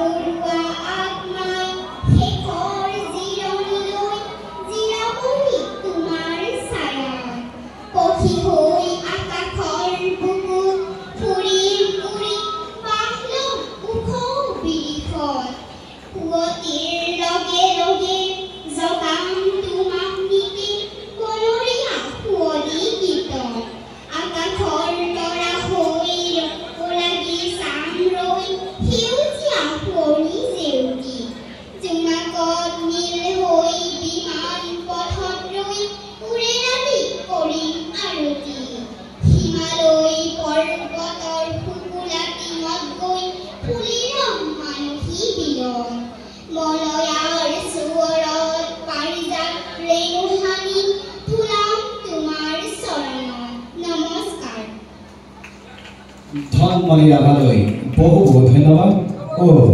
ভাগৰুৱা আত্মা শেষৰ জিৰণিলৈ জিৰাবহি তোমাৰ ছায়াত পখী হৈ আকাশৰ বুকুত ফুৰিম উৰি বাস ল'ম ওখ বিৰিখত পুৱতিৰ লগে লগে জগাম তোমাক নীতি বনৰীয়া শুৱলি গীতত আকাশৰ তৰা হৈ লাগি চাম ৰৈ সেউজীয়া শুৱনি জেউতি জোনাকত নীল হৈ বিমান পথত ৰৈ উৰে ৰাতি কৰিম আৰতি হিমালয় পৰ্বতৰ শুকুলা টিঙত গৈ ফুলি ৰম মানসী বিলত মলয়াৰ সুৱৰত পাৰিজাত ৰেণু সানি ফুলাম তোমাৰ চৰণত নমস্কাৰ ধনমণি ৰাভালৈ বহু বহুত ধন্যবাদ।